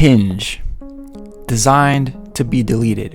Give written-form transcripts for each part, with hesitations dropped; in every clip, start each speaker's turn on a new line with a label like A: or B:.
A: Hinge. Designed to be deleted.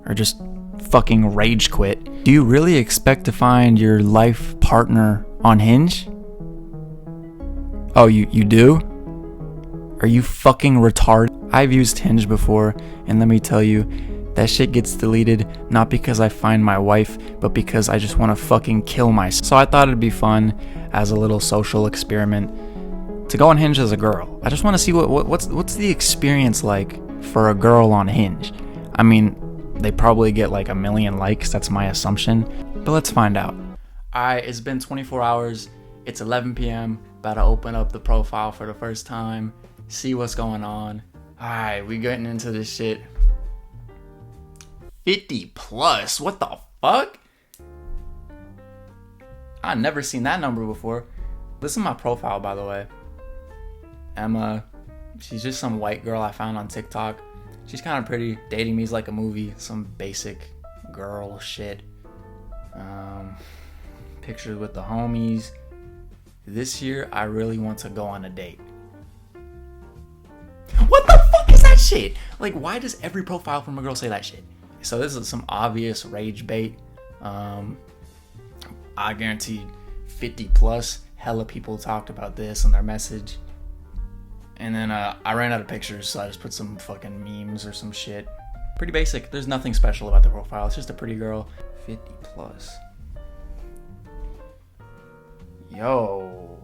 A: Or just fucking rage quit. Do you really expect to find your life partner on Hinge? Oh, you do? Are you fucking retarded? I've used Hinge before, and let me tell you, that shit gets deleted not because I find my wife, but because I just want to fucking kill myself. So I thought it'd be fun as a little social experiment to go on Hinge as a girl. I just want to see what's the experience like for a girl on Hinge. I mean, they probably get like 1 million likes, that's my assumption, but let's find out. Alright, it's been 24 hours, it's 11 p.m, about to open up the profile for the first time, see what's going on. Alright, we getting into this shit. 50 plus, what the fuck? I've never seen that number before. This is my profile, by the way. Emma, she's just some white girl I found on TikTok. She's kind of pretty. Dating me is like a movie, some basic girl shit. Pictures with the homies. This year, I really want to go on a date. What the fuck is that shit? Like, why does every profile from a girl say that shit? So this is some obvious rage bait. I guarantee 50 plus, hella people talked about this in their message. And then I ran out of pictures, so I just put some fucking memes or some shit. Pretty basic. There's nothing special about the profile. It's just a pretty girl. 50 plus. Yo.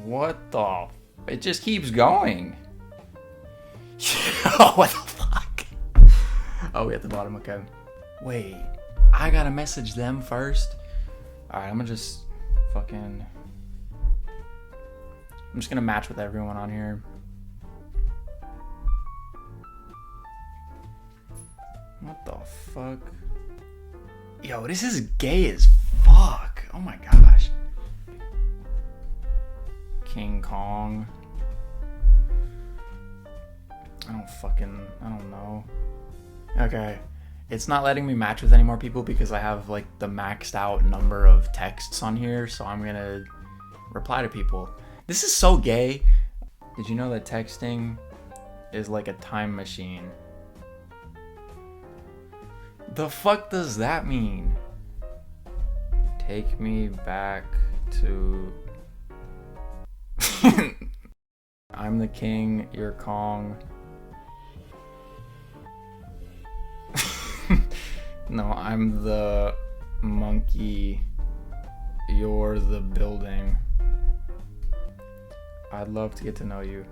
A: What the? It just keeps going. Yo, what the fuck? Oh, we at the bottom. Okay. Wait. I gotta message them first? Alright, I'm just gonna match with everyone on here. What the fuck? Yo, this is gay as fuck. Oh my gosh. King Kong. I don't know. Okay. It's not letting me match with any more people because I have like the maxed out number of texts on here, so I'm gonna reply to people. This is so gay. Did you know that texting is like a time machine? The fuck does that mean? Take me back to... I'm the king, you're Kong. No, I'm the monkey, you're the building. I'd love to get to know you.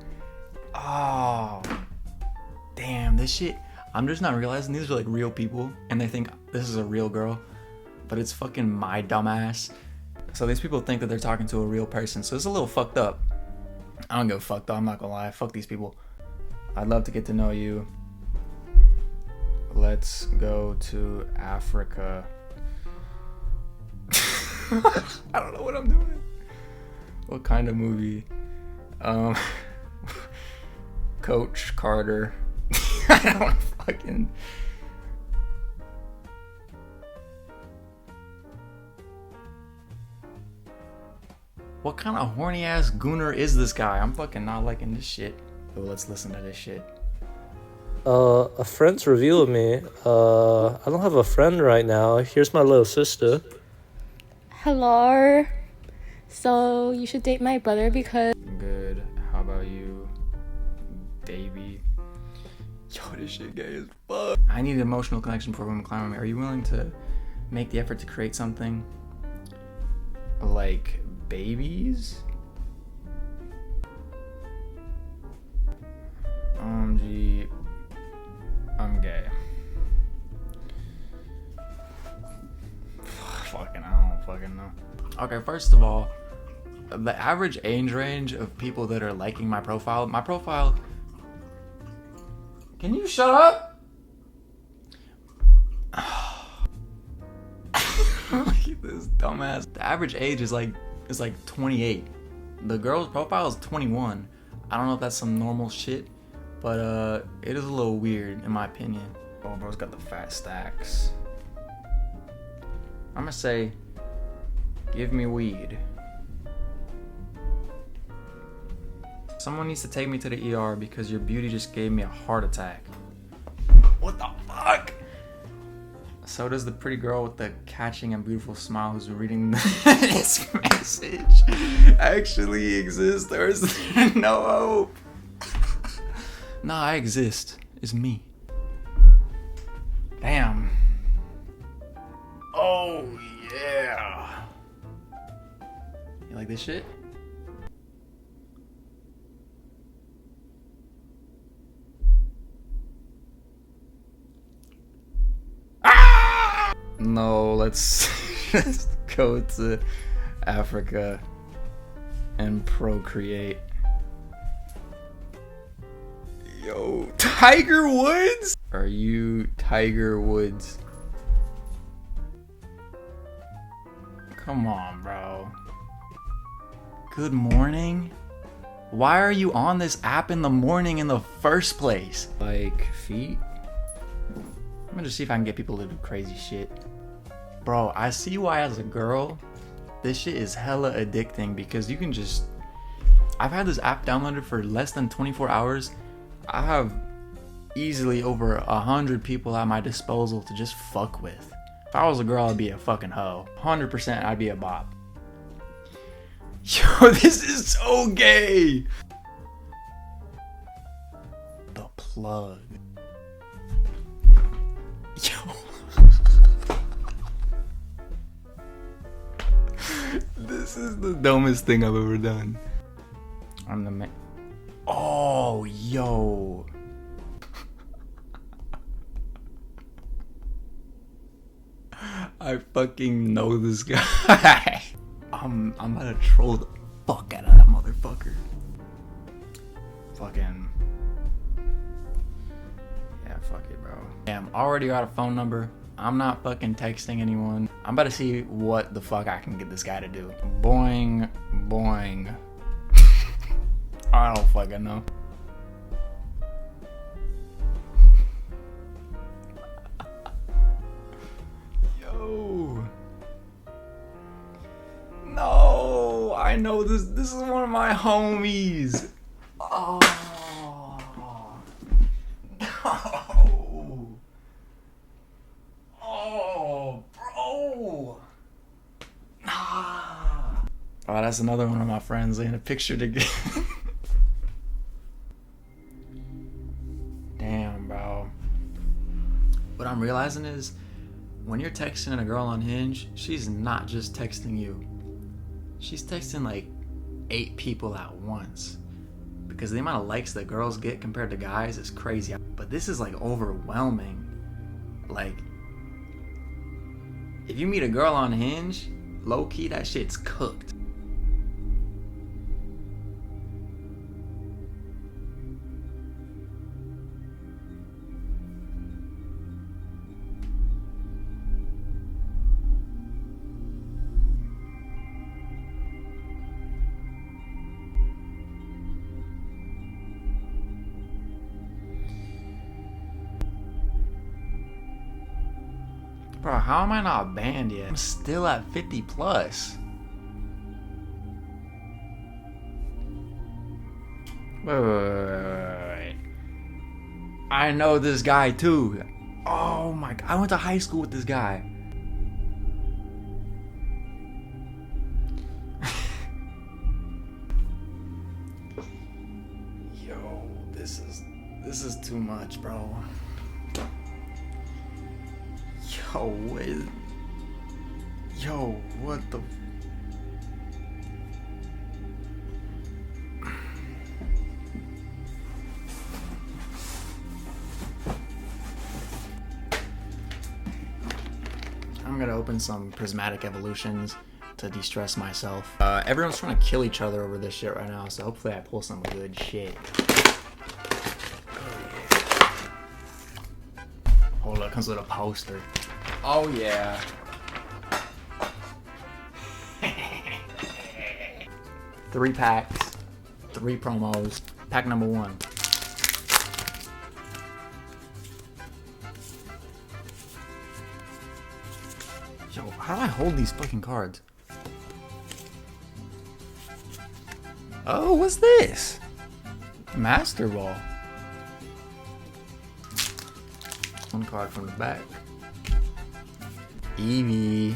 A: Oh, damn, this shit. I'm just not realizing these are like real people and they think this is a real girl, but it's fucking my dumbass. So these people think that they're talking to a real person, so it's a little fucked up. I don't give a fuck though, I'm not gonna lie. Fuck these people. I'd love to get to know you. Let's go to Africa. I don't know what I'm doing. What kind of movie? Coach Carter. I don't fucking... What kind of horny ass gooner is this guy? I'm fucking not liking this shit. Oh, let's listen to this shit.
B: A friend's revealed me. I don't have a friend right now. Here's my little sister.
C: Hello. So you should date my brother because...
A: Good. How about you, baby? Yo, this shit gay as fuck. I need an emotional connection before women climb on me. Are you willing to make the effort to create something? Like babies? OMG. I'm gay. Fucking, I don't fucking know. Okay, first of all, the average age range of people that are liking my profile. Can you shut up? Look at this dumbass. The average age is like 28. The girl's profile is 21. I don't know if that's some normal shit, but it is a little weird in my opinion. Oh, bro's got the fat stacks. I'm gonna say, give me weed. Someone needs to take me to the ER because your beauty just gave me a heart attack. What the fuck? So does the pretty girl with the catching and beautiful smile who's reading this message actually exist, or is there no hope? Nah, I exist. It's me. Damn. Oh, yeah. You like this shit? Ah! No, let's just go to Africa and procreate. Yo, Tiger Woods? Are you Tiger Woods? Come on, bro. Good morning? Why are you on this app in the morning in the first place? Like, feet? I'm gonna just see if I can get people to do crazy shit. Bro, I see why as a girl, this shit is hella addicting because you can just... I've had this app downloaded for less than 24 hours. I have easily over 100 people at my disposal to just fuck with. If I was a girl, I'd be a fucking hoe. 100% I'd be a bop. Yo, this is so gay! The plug. Yo. This is the dumbest thing I've ever done. I'm the man. Oh, yo. I fucking know this guy. I'm about to troll the fuck out of that motherfucker. Fucking. Yeah, fuck it, bro. Damn, already got a phone number. I'm not fucking texting anyone. I'm about to see what the fuck I can get this guy to do. Boing, boing. I don't fucking know. Yo. No, I know this. This is one of my homies. Oh. No. Oh, bro. Nah. Oh, that's another one of my friends in a picture together. Damn, bro. What I'm realizing is when you're texting a girl on Hinge, she's not just texting you. She's texting like 8 people at once. Because the amount of likes that girls get compared to guys is crazy. But this is like overwhelming. Like, if you meet a girl on Hinge, low key that shit's cooked. Bro, how am I not banned yet? I'm still at 50 plus. Wait. I know this guy too. Oh my god, I went to high school with this guy. Yo, this is too much, bro. Yo, what the... I'm gonna open some prismatic evolutions to de-stress myself. Everyone's trying to kill each other over this shit right now, so hopefully I pull some good shit. Hold up, comes with a poster. Oh yeah. 3 packs, 3 promos. Pack number 1. Yo, how do I hold these fucking cards? Oh, what's this? Master Ball. One card from the back. Eevee.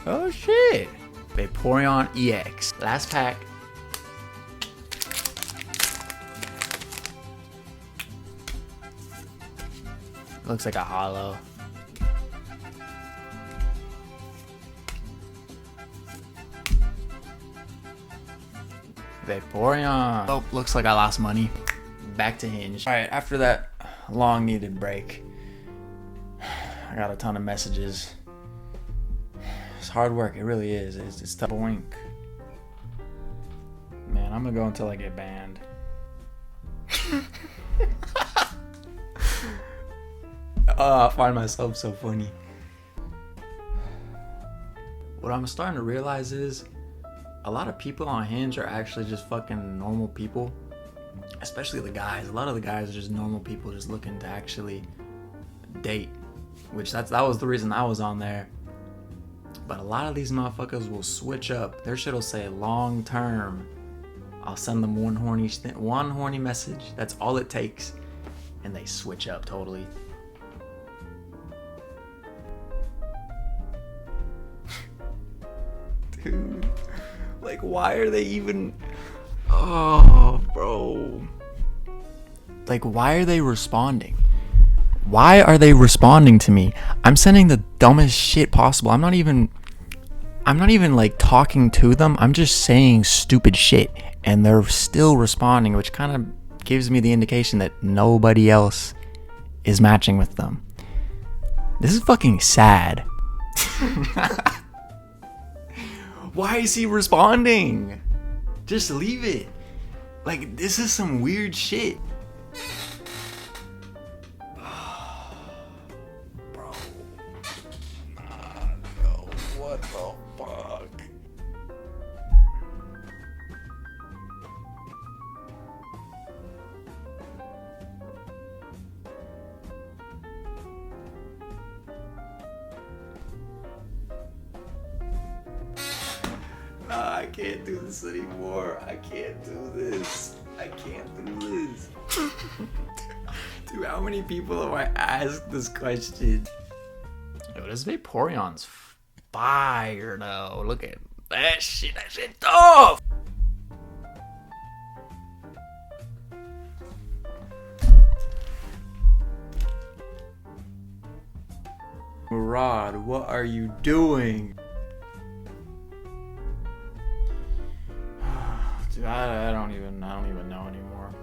A: Oh shit. Vaporeon EX. Last pack. Looks like a holo. Vaporeon. Oh, looks like I lost money. Back to Hinge. Alright, after that long needed break, I got a ton of messages. It's hard work, it really is. It's tough. Boink. Man, I'm gonna go until I get banned. I find myself so funny. What I'm starting to realize is a lot of people on Hinge are actually just fucking normal people. Especially the guys. A lot of the guys are just normal people just looking to actually date. Which that was the reason I was on there. But a lot of these motherfuckers will switch up. Their shit'll say long term. I'll send them one horny message. That's all it takes. And they switch up totally. Dude, like, why are they even... Oh, bro. Like, why are they responding? Why are they responding to me? I'm sending the dumbest shit possible. I'm not even like talking to them. I'm just saying stupid shit. And they're still responding, which kind of gives me the indication that nobody else is matching with them. This is fucking sad. Why is he responding? Just leave it. Like, this is some weird shit. Bro. No. What the fuck? Nah, I can't do this anymore. I can't do this. I can't do this. Dude, how many people have I asked this question? Yo, this Vaporeon's fire though. Look at that shit. That shit tough. Rod, what are you doing? Dude, I don't even know anymore.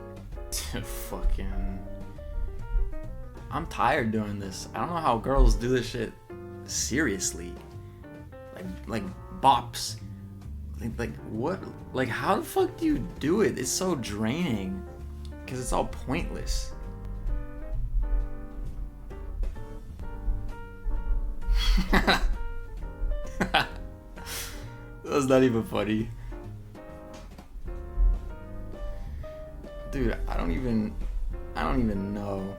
A: Fucking, I'm tired doing this. I don't know how girls do this shit seriously. Like bops. Like what? Like, how the fuck do you do it? It's so draining because it's all pointless. That was not even funny. Dude, I don't even know.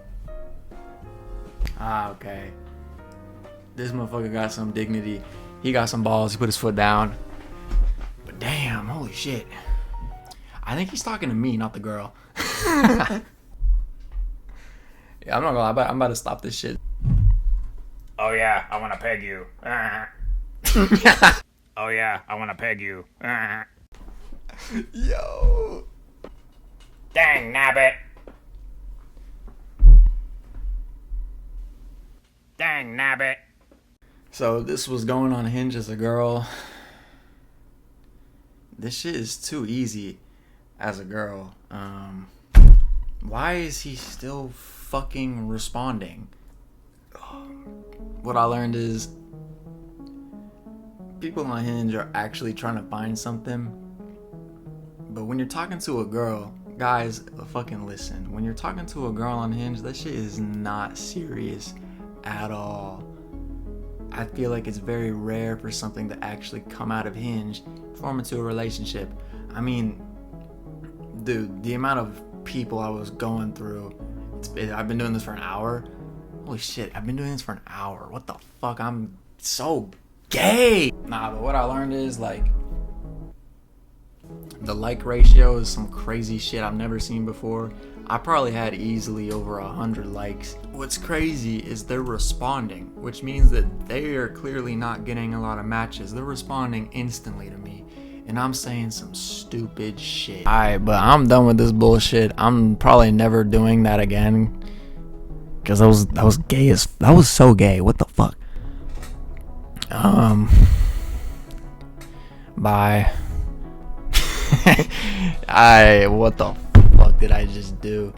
A: Ah, okay. This motherfucker got some dignity. He got some balls. He put his foot down. But damn, holy shit. I think he's talking to me, not the girl. Yeah, I'm not gonna lie. I'm about to stop this shit.
D: Oh yeah, I wanna peg you. Oh yeah, I wanna peg you.
A: Yo.
D: Dang nabbit. Dang nabbit.
A: So this was going on Hinge as a girl. This shit is too easy as a girl. Why is he still fucking responding? What I learned is people on Hinge are actually trying to find something. But when you're talking to a girl, guys, fucking listen. When you're talking to a girl on Hinge, that shit is not serious at all. I feel like it's very rare for something to actually come out of Hinge, form into a relationship. I mean, dude, the amount of people I was going through, I've been doing this for an hour. Holy shit, I've been doing this for an hour. What the fuck? I'm so gay. Nah, but what I learned is like the like ratio is some crazy shit I've never seen before. I probably had easily over 100 likes. What's crazy is they're responding, which means that they are clearly not getting a lot of matches. They're responding instantly to me, and I'm saying some stupid shit. Alright, but I'm done with this bullshit. I'm probably never doing that again, because that was gay as that was so gay. What the fuck? Bye. What the fuck did I just do?